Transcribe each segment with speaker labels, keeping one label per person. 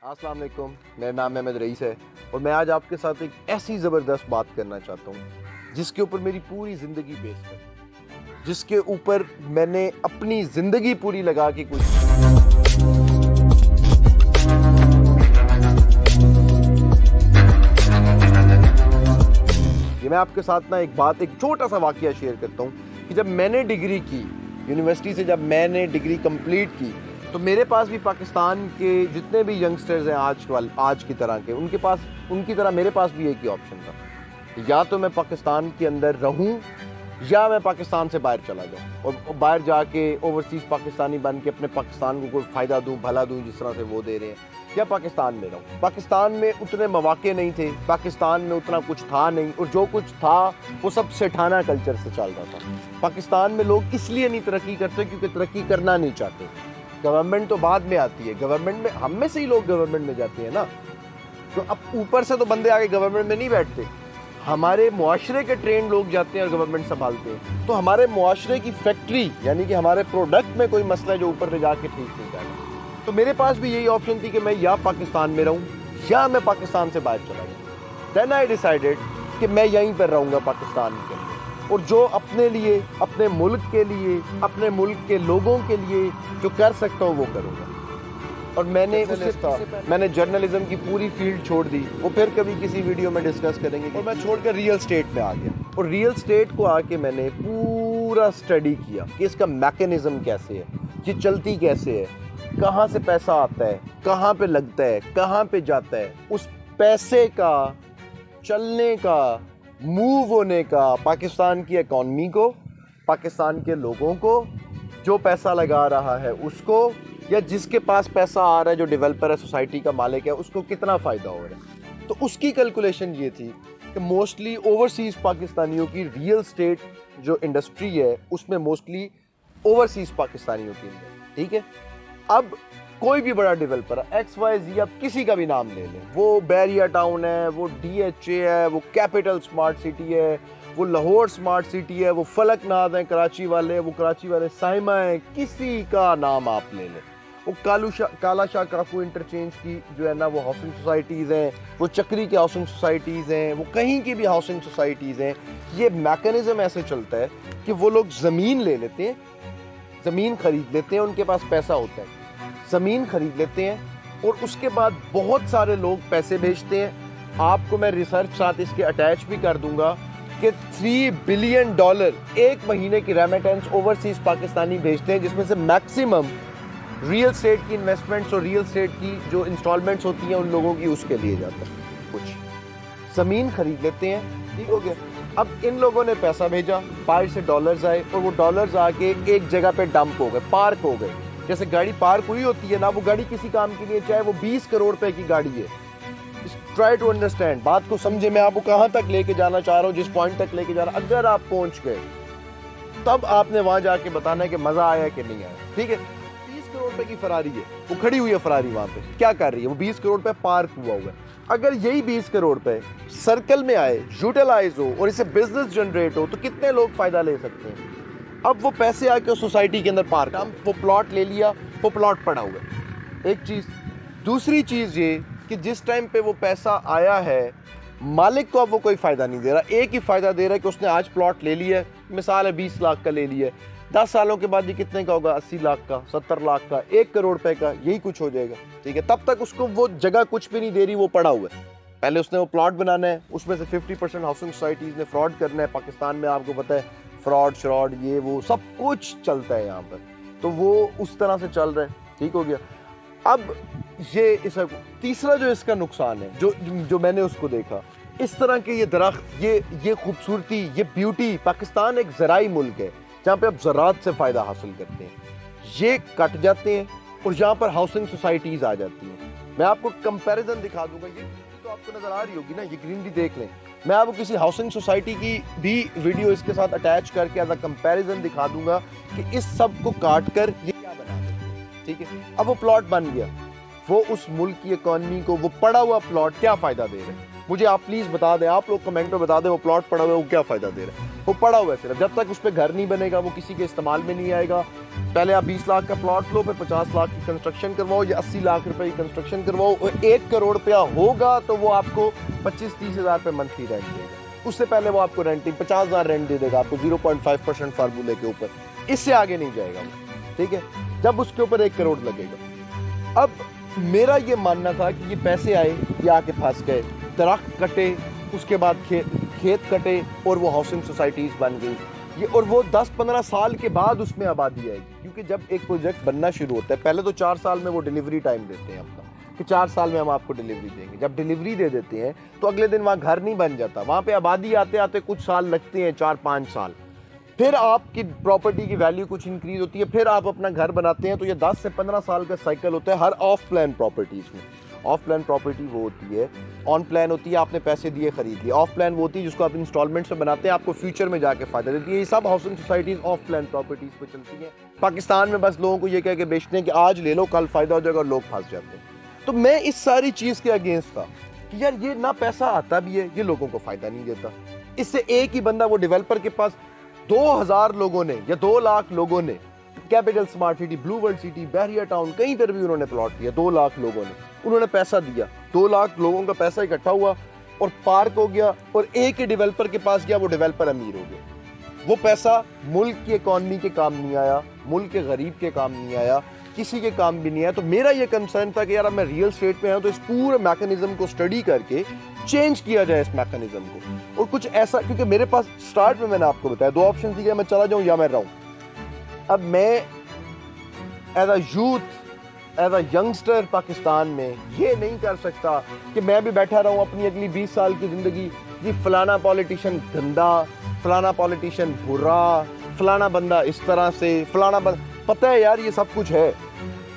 Speaker 1: السلام علیکم، میرا نام احمد رئیس ہے اور میں آج آپ کے ساتھ ایک ایسی زبردست بات کرنا چاہتا ہوں جس کے اوپر میری پوری زندگی بیس ہے، جس کے اوپر میں نے اپنی زندگی پوری لگا کے یہ میں آپ کے ساتھ ایک چھوٹا سا واقعہ شیئر کرتا ہوں کہ جب میں نے ڈگری کی یونیورسٹی سے، جب میں نے ڈگری کمپلیٹ کی تو میرے پاس بھی پاکستان کے جتنے بھی ینگسٹرز ہیں آج کی طرح کے، ان کی طرح میرے پاس بھی ایک ہی آپشن تھا، یا تو میں پاکستان کے اندر رہوں یا میں پاکستان سے باہر چلا جاؤں اور باہر جا کے اوورسیز پاکستانی بن کے اپنے پاکستان کو کوئی فائدہ دوں، بھلا دوں جس طرح سے وہ دے رہے ہیں، یا پاکستان میں رہوں۔ پاکستان میں اتنے مواقع نہیں تھے، پاکستان میں اتنا کچھ تھا نہیں، اور جو کچھ تھا وہ سب سیٹھانہ کلچر سے چل رہا تھا۔ پاکستان میں لوگ اس لیے نہیں ترقی کرتے کیونکہ ترقی کرنا نہیں چاہتے۔ گورنمنٹ تو بعد میں آتی ہے، گورنمنٹ میں ہم میں سے ہی لوگ گورنمنٹ میں جاتے ہیں نا، تو اب اوپر سے تو بندے آگے گورنمنٹ میں نہیں بیٹھتے، ہمارے معاشرے کے ٹرینڈ لوگ جاتے ہیں اور گورنمنٹ سنبھالتے ہیں، تو ہمارے معاشرے کی فیکٹری یعنی کہ ہمارے پروڈکٹ میں کوئی مسئلہ ہے جو اوپر لے جا کے ٹھیک نہیں جائے گا۔ تو میرے پاس بھی یہی آپشن تھی کہ میں یا پاکستان میں رہوں یا میں پاکستان سے باہر چلا جاؤں۔ دین آئی ڈیسائیڈڈ کہ میں یہیں پر رہوں گا پاکستان کے اندر، اور جو اپنے لیے، اپنے ملک کے لیے، اپنے ملک کے لوگوں کے لیے جو کر سکتا ہوں وہ کروں گا۔ اور میں نے جرنلزم کی پوری فیلڈ چھوڑ دی، وہ پھر کبھی کسی ویڈیو میں ڈسکس کریں گے، اور میں چھوڑ کر ریئل اسٹیٹ میں آ گیا، اور ریئل اسٹیٹ کو آ کے میں نے پورا اسٹڈی کیا کہ اس کا میکینزم کیسے ہے، یہ چلتی کیسے ہے، کہاں سے پیسہ آتا ہے، کہاں پہ لگتا ہے، کہاں پہ جاتا ہے، اس پیسے کا چلنے کا، موو ہونے کا، پاکستان کی اکانومی کو، پاکستان کے لوگوں کو، جو پیسہ لگا رہا ہے اس کو، یا جس کے پاس پیسہ آ رہا ہے جو ڈیولپر ہے، سوسائٹی کا مالک ہے، اس کو کتنا فائدہ ہو رہا ہے۔ تو اس کی کیلکولیشن یہ تھی کہ موسٹلی اوورسیز پاکستانیوں کی ریئل اسٹیٹ جو انڈسٹری ہے اس میں موسٹلی اوورسیز پاکستانیوں کی ہے، ٹھیک ہے۔ اب کوئی بھی بڑا ڈیولپر ہے، ایکس وائی زی، آپ کسی کا بھی نام لے لیں، وہ بیریا ٹاؤن ہے، وہ ڈی ایچ اے ہے، وہ کیپٹل اسمارٹ سٹی ہے، وہ لاہور اسمارٹ سٹی ہے، وہ فلک ناد ہیں کراچی والے، وہ کراچی والے سائمہ ہیں، کسی کا نام آپ لے لیں، وہ کالا شاہ کاکو انٹرچینج کی جو ہے نا وہ ہاؤسنگ سوسائٹیز ہیں، وہ چکری کی ہاؤسنگ سوسائٹیز ہیں، وہ کہیں کی بھی ہاؤسنگ سوسائٹیز ہیں۔ یہ میکینزم ایسے چلتا ہے کہ وہ لوگ زمین لے لیتے ہیں، زمین خرید لیتے ہیں، ان کے پاس پیسہ ہوتا ہے، زمین خرید لیتے ہیں، اور اس کے بعد بہت سارے لوگ پیسے بھیجتے ہیں۔ آپ کو میں ریسرچ ساتھ اس کے اٹیچ بھی کر دوں گا کہ $3 بلین ایک مہینے کی ریمیٹنس اوورسیز پاکستانی بھیجتے ہیں، جس میں سے میکسیمم ریئل اسٹیٹ کی انویسٹمنٹس اور ریئل اسٹیٹ کی جو انسٹالمنٹس ہوتی ہیں ان لوگوں کی اس کے لیے جاتا ہے۔ کچھ زمین خرید لیتے ہیں، ٹھیک ہو گیا۔ اب ان لوگوں نے پیسہ بھیجا، باہر سے ڈالرز آئے، اور وہ ڈالرز آ کے ایک جگہ پہ ڈمپ ہو گئے، پارک ہو گئے۔ جیسے گاڑی پارک ہوئی ہوتی ہے نا، وہ گاڑی کسی کام کے لیے، چاہے وہ 20 کروڑ روپے کی گاڑی ہے، ٹرائی ٹو انڈرسٹینڈ، بات کو سمجھے، میں آپ کو کہاں تک لے کے جانا چاہ رہا ہوں، جس پوائنٹ تک لے کے جا رہا ہوں۔ اگر آپ پہنچ گئے تب آپ نے وہاں جا کے بتانا ہے کہ مزہ آیا کہ نہیں آیا، ٹھیک ہے۔ 30 کروڑ روپے کی فراری ہے، وہ کھڑی ہوئی ہے فراری، وہاں پہ کیا کر رہی ہے، وہ 20 کروڑ روپے پارک ہوا ہے۔ اگر یہی 20 کروڑ روپے سرکل میں آئے، یوٹیلائز ہو اور اسے بزنس جنریٹ ہو تو کتنے لوگ فائدہ لے سکتے ہیں؟ اب وہ پیسے آ کے سوسائٹی کے اندر پارک، وہ پلاٹ لے لیا، وہ پلاٹ پڑا ہوا ہے، ایک چیز۔ دوسری چیز یہ کہ جس ٹائم پہ وہ پیسہ آیا ہے، مالک کو اب وہ کوئی فائدہ نہیں دے رہا، ایک ہی فائدہ دے رہا ہے کہ اس نے آج پلاٹ لے لیا ہے، مثال ہے 20 لاکھ کا لے لیا ہے، 10 سالوں کے بعد یہ کتنے کا ہوگا، 80 لاکھ کا، 70 لاکھ کا، 1 کروڑ روپے کا، یہی کچھ ہو جائے گا، ٹھیک ہے۔ تب تک اس کو وہ جگہ کچھ بھی نہیں دے رہی، وہ پڑا ہوا ہے۔ پہلے اس نے وہ پلاٹ بنانا ہے، اس میں سے 50% ہاؤسنگ سوسائٹیز نے فراڈ کرنا ہے۔ پاکستان میں آپ کو پتہ ہے فراڈ شراڈ یہ وہ سب کچھ چلتا ہے یہاں پر، تو وہ اس طرح سے چل رہا ہے، ٹھیک ہو گیا۔ اب یہ تیسرا جو اس کا نقصان ہے، جو میں نے اس کو دیکھا، اس طرح کے یہ درخت، یہ خوبصورتی، یہ بیوٹی، پاکستان ایک زرعی ملک ہے جہاں پہ آپ زراعت سے فائدہ حاصل کرتے ہیں، یہ کٹ جاتے ہیں اور جہاں پر ہاؤسنگ سوسائٹیز آ جاتی ہیں۔ میں آپ کو کمپیریزن دکھا دوں گا، یہ تو آپ کو نظر آ رہی ہوگی نا، یہ گرینری دیکھ لیں، میں آپ کو کسی ہاؤسنگ سوسائٹی کی بھی ویڈیو اس کے ساتھ اٹیچ کر کے ایز اے کمپیریزن دکھا دوں گا کہ اس سب کو کاٹ کر یہ کیا بنا دیں، ٹھیک ہے۔ اب وہ پلاٹ بن گیا، وہ اس ملک کی اکانومی کو وہ پڑا ہوا پلاٹ کیا فائدہ دے رہا ہے؟ مجھے آپ پلیز بتا دیں، آپ لوگ کمنٹ میں بتا دیں وہ پلاٹ پڑا ہوا ہے وہ کیا فائدہ دے رہا ہے۔ وہ پڑا ہوا ہے صرف. جب تک اس پہ گھر نہیں بنے گا وہ کسی کے استعمال میں نہیں آئے گا. پہلے آپ 20 لاکھ کا پلاٹ لو, پھر 50 لاکھ کی کنسٹرکشن کرواؤ یا 80 لاکھ روپے کی کنسٹرکشن کرواؤ, اور 1 کروڑ روپیہ ہوگا تو وہ آپ کو 25-30 ہزار روپے منتھلی رینٹ دے گا. اس سے پہلے وہ آپ کو رینٹنگ 50,000 رینٹ دے دے گا آپ کو 0.5% فارمولے کے اوپر. اس سے آگے نہیں جائے گا وہ, ٹھیک ہے, جب اس کے اوپر 1 کروڑ لگے گا. اب میرا یہ ماننا تھا کہ یہ پیسے آئے, یہ آ کے پھنس گئے, درخت کٹے, اس کے بعد کھیت کٹے اور وہ ہاؤسنگ سوسائٹیز بن گئی. اور وہ 10-15 سال کے بعد اس میں آبادی آئے گی, کیونکہ جب ایک پروجیکٹ بننا شروع ہوتا ہے پہلے تو 4 سال میں وہ ڈیلیوری ٹائم دیتے ہیں اپنا, کہ 4 سال میں ہم آپ کو ڈیلیوری دیں گے. جب ڈیلیوری دے دیتے ہیں تو اگلے دن وہاں گھر نہیں بن جاتا, وہاں پہ آبادی آتے آتے کچھ سال لگتے ہیں, 4-5 سال. پھر آپ کی پراپرٹی کی ویلیو کچھ انکریز ہوتی ہے, پھر آپ اپنا گھر بناتے ہیں. تو یہ 10 سے 15 سال کا سائیکل ہوتا ہے ہر آف پلان پراپرٹیز میں. آف پلان پراپرٹی وہ ہوتی ہے, آن پلان ہوتی ہے آپ نے پیسے دیے خرید لیا. آف پلان وہ ہوتی ہے جس کو آپ انسٹالمنٹ سے بناتے ہیں, آپ کو فیوچر میں جا کے فائدہ دیتی ہے. یہ سب housing societies off plan properties پہ چلتی ہیں. پاکستان میں بس لوگوں کو یہ کہہ کے بیچتے ہیں کہ آج لے لو کل فائدہ ہو جائے گا, اور لوگ پھنس جاتے ہیں. تو میں اس ساری چیز کے اگینسٹ تھا کہ یار یہ نہ پیسہ آتا بھی ہے, یہ لوگوں کو فائدہ نہیں دیتا. اس سے ایک ہی بندہ, وہ ڈیولپر کے پاس 2000 لوگوں نے یا 2 لاکھ لوگوں نے capital smart city, blue world city, Bahria town, کہیں پر بھی انہوں نے پلاٹ لیا, 2 لاکھ لوگوں نے, انہوں نے پیسہ دیا, 2 لاکھ لوگوں کا پیسہ اکٹھا ہوا اور پارک ہو گیا, اور ایک ہی ڈیولپر کے پاس گیا, وہ ڈیولپر امیر ہو گیا. وہ پیسہ ملک کی اکانومی کے کام نہیں آیا, ملک کے غریب کے کام نہیں آیا, کسی کے کام بھی نہیں آیا. تو میرا یہ کنسرن تھا کہ یار اب میں ریئل اسٹیٹ میں آیا ہوں تو اس پورے میکانزم کو اسٹڈی کر کے چینج کیا جائے اس میکانزم کو, اور کچھ ایسا, کیونکہ میرے پاس سٹارٹ میں نے آپ کو بتایا 2 آپشن تھی کہ میں چلا جاؤں یا میں رہوں. اب میں as a youth, as a youngster Pakistan میں یہ نہیں کر سکتا کہ میں بھی بیٹھا رہوں اپنی اگلی 20 سال کی زندگی, جی فلانا پولیٹیشین گندا, فلانا پولیٹیشین برا, فلانا بندہ اس طرح سے, فلانا بندہ. پتہ ہے یار یہ سب کچھ ہے.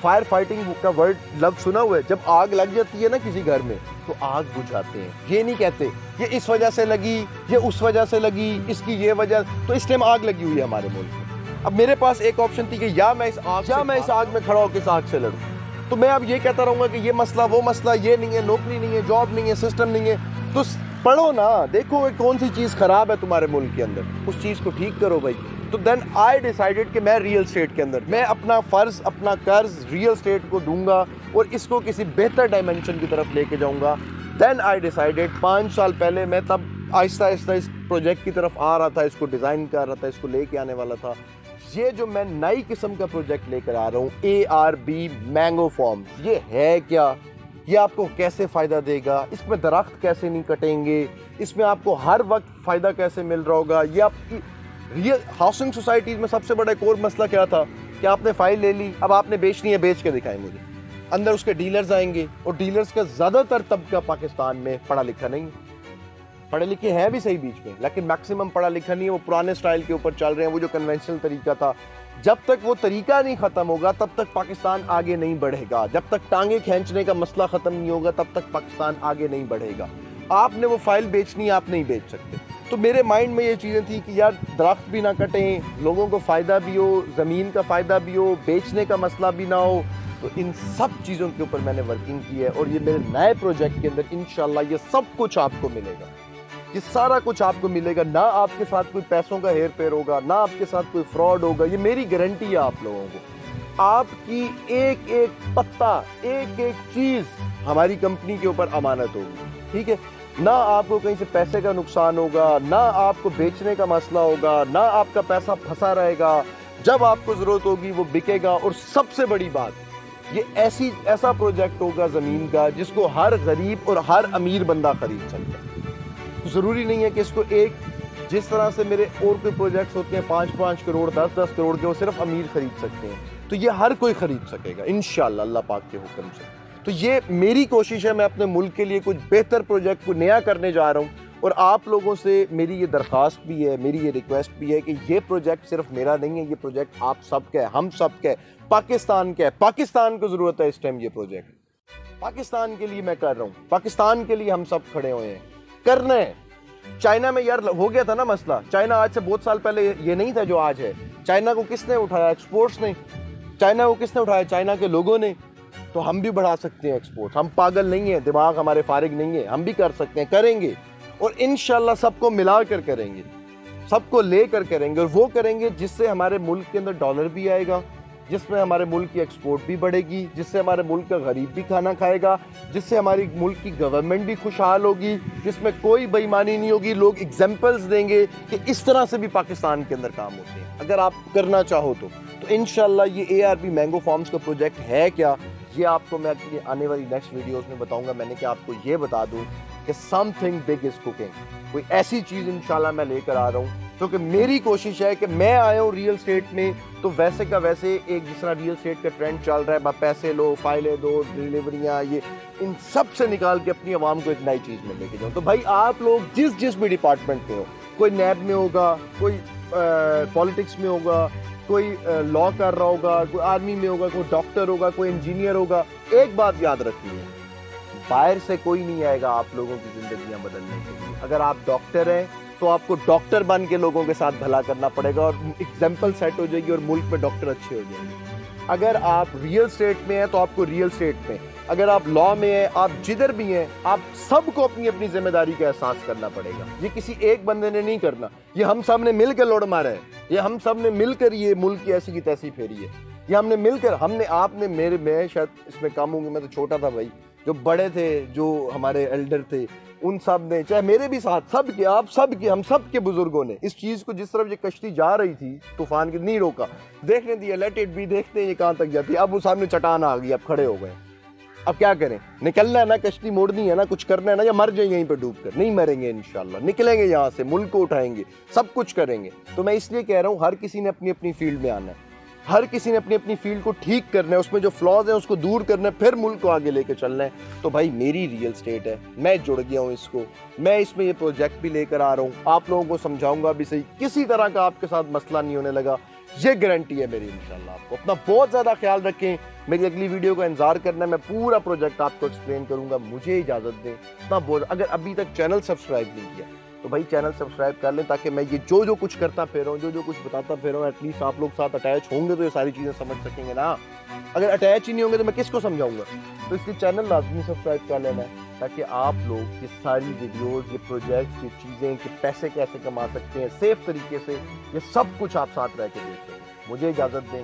Speaker 1: فائر فائٹنگ کا ورڈ لفظ سنا ہوا ہے, جب آگ لگ جاتی ہے نا کسی گھر میں تو آگ بجھاتے ہیں. یہ نہیں کہتے یہ اس وجہ سے لگی, یہ اس وجہ سے لگی, اس کی یہ وجہ, تو اس ٹائم آگ لگی ہوئی ہے ہمارے ملک میں. اب میرے پاس ایک آپشن تھی کہ یا میں اس آگ میں کھڑا ہو کے اس آگ سے لڑوں. تو میں اب یہ کہتا رہوں گا کہ یہ مسئلہ وہ مسئلہ, یہ نہیں ہے, نوکری نہیں ہے, جاب نہیں ہے, سسٹم نہیں ہے. تو پڑھو نا, دیکھو کون سی چیز خراب ہے تمہارے ملک کے اندر, اس چیز کو ٹھیک کرو بھائی. تو دین آئی ڈیسائیڈڈ کہ میں ریئل اسٹیٹ کے اندر, میں اپنا فرض, اپنا قرض ریئل اسٹیٹ کو دوں گا اور اس کو کسی بہتر ڈائمینشن کی طرف لے کے جاؤں گا. دین آئی ڈیسائیڈڈ 5 سال پہلے, میں تب آہستہ آہستہ اس پروجیکٹ کی طرف آ رہا تھا, اس کو ڈیزائن کر رہا تھا, اس کو لے کے آنے والا تھا. یہ جو میں نئی قسم کا پروجیکٹ لے کر آ رہا ہوں, ARB مینگو فارمز, یہ ہے کیا, یہ آپ کو کیسے فائدہ دے گا, اس میں درخت کیسے نہیں کٹیں گے, اس میں آپ کو ہر وقت فائدہ کیسے مل رہا ہوگا. یہ آپ کی ریئل ہاؤسنگ سوسائٹیز میں سب سے بڑا ایک اور مسئلہ کیا تھا کہ آپ نے فائل لے لی, اب آپ نے بیچنی ہے, بیچ کے دکھائیں مجھے. اندر اس کے ڈیلرز آئیں گے, اور ڈیلرز کا زیادہ تر طبقہ پاکستان میں پڑھا لکھا نہیں ہے. پڑھے لکھے ہیں بھی صحیح بیچ میں, لیکن میکسیمم پڑھا لکھا نہیں ہے. وہ پرانے سٹائل کے اوپر چل رہے ہیں, وہ جو کنونشنل طریقہ تھا. جب تک وہ طریقہ نہیں ختم ہوگا تب تک پاکستان آگے نہیں بڑھے گا. جب تک ٹانگیں کھینچنے کا مسئلہ ختم نہیں ہوگا تب تک پاکستان آگے نہیں بڑھے گا. آپ نے وہ فائل بیچنی ہے, آپ نہیں بیچ سکتے. تو میرے مائنڈ میں یہ چیزیں تھیں کہ یار درخت بھی نہ کٹیں, لوگوں کو فائدہ بھی ہو, زمین کا فائدہ بھی ہو, بیچنے کا مسئلہ بھی نہ ہو. تو ان سب چیزوں کے اوپر میں نے ورکنگ کی ہے, اور یہ میرے نئے پروجیکٹ کے اندر انشاءاللہ یہ سب کچھ آپ کو ملے گا. یہ سارا کچھ آپ کو ملے گا. نہ آپ کے ساتھ کوئی پیسوں کا ہیر پھیر ہوگا, نہ آپ کے ساتھ کوئی فراڈ ہوگا. یہ میری گارنٹی ہے آپ لوگوں کو. آپ کی ایک ایک پتا, ایک ایک چیز ہماری کمپنی کے اوپر امانت ہوگی, ٹھیک ہے. نہ آپ کو کہیں سے پیسے کا نقصان ہوگا, نہ آپ کو بیچنے کا مسئلہ ہوگا, نہ آپ کا پیسہ پھنسا رہے گا. جب آپ کو ضرورت ہوگی وہ بکے گا. اور سب سے بڑی بات, یہ ایسا پروجیکٹ ہوگا زمین کا جس کو ہر غریب اور ہر امیر بندہ خرید سکتا ہے. ضروری نہیں ہے کہ اس کو ایک, جس طرح سے میرے اور کوئی پروجیکٹس ہوتے ہیں 5-5 کروڑ 10-10 کروڑ کے, وہ صرف امیر خرید سکتے ہیں. تو یہ ہر کوئی خرید سکے گا انشاءاللہ اللہ پاک کے حکم سے. تو یہ میری کوشش ہے, میں اپنے ملک کے لیے کچھ بہتر پروجیکٹ کو نیا کرنے جا رہا ہوں. اور آپ لوگوں سے میری یہ درخواست بھی ہے, میری یہ ریکویسٹ بھی ہے کہ یہ پروجیکٹ صرف میرا نہیں ہے, یہ پروجیکٹ آپ سب کا ہے, ہم سب کا ہے, پاکستان کا ہے. پاکستان کو ضرورت ہے اس ٹائم یہ پروجیکٹ. پاکستان کے لیے میں کر رہا ہوں, پاکستان کے لیے ہم سب کھڑے ہوئے ہیں. کرنا ہے. چائنا میں یار ہو گیا تھا نا مسئلہ, چائنا آج سے بہت سال پہلے یہ نہیں تھا جو آج ہے. چائنا کو کس نے اٹھایا؟ ایکسپورٹس نے. چائنا کو کس نے اٹھایا؟ چائنا کے لوگوں نے. تو ہم بھی بڑھا سکتے ہیں ایکسپورٹ. ہم پاگل نہیں ہیں, دماغ ہمارے فارغ نہیں ہے, ہم بھی کر سکتے ہیں, کریں گے, اور انشاءاللہ سب کو ملا کر کریں گے. سب کو لے کر کریں گے، اور وہ کریں گے جس سے ہمارے ملک کے اندر ڈالر بھی آئے گا، جس میں ہمارے ملک کی ایکسپورٹ بھی بڑھے گی، جس سے ہمارے ملک کا غریب بھی کھانا کھائے گا، جس سے ہماری ملک کی گورنمنٹ بھی خوشحال ہوگی، جس میں کوئی بے ایمانی نہیں ہوگی، لوگ ایگزامپلز دیں گے کہ اس طرح سے بھی پاکستان کے اندر کام ہوتے ہیں۔ اگر آپ کرنا چاہو تو انشاءاللہ یہ ARP مینگو فارمز کا پروجیکٹ ہے کیا، یہ آپ کو میں اپنی آنے والی نیکسٹ ویڈیوز میں بتاؤں گا۔ میں نے کہ آپ کو یہ بتا دوں کہ some thing big is cooking, کوئی ایسی چیز انشاءاللہ میں لے کر آ رہا ہوں، کیونکہ میری کوشش ہے کہ میں آیا ہوں ریئل اسٹیٹ میں تو ویسے کا ویسے ایک جس طرح ریئل اسٹیٹ کا ٹرینڈ چل رہا ہے، پیسے لو، فائلیں دو، ڈیلیوریاں، یہ ان سب سے نکال کے اپنی عوام کو ایک نئی چیز میں لے کے جاؤں۔ تو بھائی آپ لوگ جس بھی ڈپارٹمنٹ میں ہو، کوئی نیب میں ہوگا، کوئی پالیٹکس میں ہوگا، کوئی لا کر رہا ہوگا، کوئی آرمی میں ہوگا، کوئی ڈاکٹر ہوگا، کوئی انجینئر ہوگا، ایک بات یاد رکھنی ہے، باہر سے کوئی نہیں آئے گا آپ لوگوں کی زندگیاں بدلنے کے لیے۔ اگر آپ ڈاکٹر ہیں تو آپ کو ڈاکٹر بن کے لوگوں کے ساتھ بھلا کرنا پڑے گا، اور ایگزامپل سیٹ ہو جائے گی اور ملک میں ڈاکٹر اچھے ہو جائیں گے۔ اگر آپ ریئل اسٹیٹ میں ہیں تو آپ کو ریئل اسٹیٹ میں، اگر آپ لا میں ہیں، آپ جدھر بھی ہیں، آپ سب کو اپنی اپنی ذمہ داری کا احساس کرنا پڑے گا۔ یہ کسی ایک بندے نے نہیں کرنا، یہ ہم سب نے مل کے لوڑ مارا ہے، یہ ہم سب نے مل کر یہ ملک کی ایسی کی تیسی پھیری ہے، یہ ہم نے مل کر، آپ نے میں شاید اس میں کم ہوں گے، میں تو چھوٹا تھا بھائی، جو بڑے تھے، جو ہمارے ایلڈر تھے، ان سب نے، چاہے میرے بھی ساتھ، سب کے، آپ سب کے، ہم سب کے بزرگوں نے اس چیز کو، جس طرف یہ کشتی جا رہی تھی طوفان کے، نہیں روکا، دیکھنے دیا، لیٹ اٹ بی، دیکھتے ہیں یہ کہاں تک جاتی ہے۔ اب وہ سامنے چٹان آ گئی، اب کھڑے ہو گئے، اب کیا کریں؟ نکلنا ہے نا، کشتی موڑنی ہے نا، کچھ کرنا ہے نا، یا مر جائیں یہیں پہ ڈوب کر؟ نہیں مریں گے انشاءاللہ، نکلیں گے یہاں سے، ملک کو اٹھائیں گے، سب کچھ کریں گے۔ تو میں اس لیے کہہ رہا ہوں ہر کسی نے اپنی اپنی فیلڈ میں آنا ہے، ہر کسی نے اپنی اپنی فیلڈ کو ٹھیک کرنا ہے، اس میں جو فلاز ہیں اس کو دور کرنا ہے، پھر ملک کو آگے لے کے چلنا ہے۔ تو بھائی میری ریئل اسٹیٹ ہے، میں جڑ گیا ہوں اس کو، میں اس میں یہ پروجیکٹ بھی لے کر آ رہا ہوں، آپ لوگوں کو سمجھاؤں گا بھی صحیح، کسی طرح کا آپ کے ساتھ مسئلہ نہیں ہونے لگا، یہ گارنٹی ہے میری انشاءاللہ۔ آپ کو اپنا بہت زیادہ خیال رکھیں، میری اگلی ویڈیو کا انتظار کرنا ہے، میں پورا پروجیکٹ آپ کو ایکسپلین کروں گا۔ مجھے اجازت دیں، اگر ابھی تک چینل سبسکرائب نہیں کیا تو بھائی چینل سبسکرائب کر لیں، تاکہ میں یہ جو کچھ کرتا پھر رہا ہوں، جو کچھ بتاتا پھر رہا ہوں، ایٹ لیسٹ آپ لوگ ساتھ اٹیچ ہوں گے تو یہ ساری چیزیں سمجھ سکیں گے نا۔ اگر اٹیچ ہی نہیں ہوں گے تو میں کس کو سمجھاؤں گا؟ تو اس لیے چینل لازمی سبسکرائب کر لینا ہے، تاکہ آپ لوگ یہ ساری ویڈیوز، یہ پروجیکٹس، یہ چیزیں، کہ پیسے کیسے کما سکتے ہیں سیف طریقے سے، یہ سب کچھ آپ ساتھ رہ کے دیکھ سکیں۔ مجھے اجازت دیں۔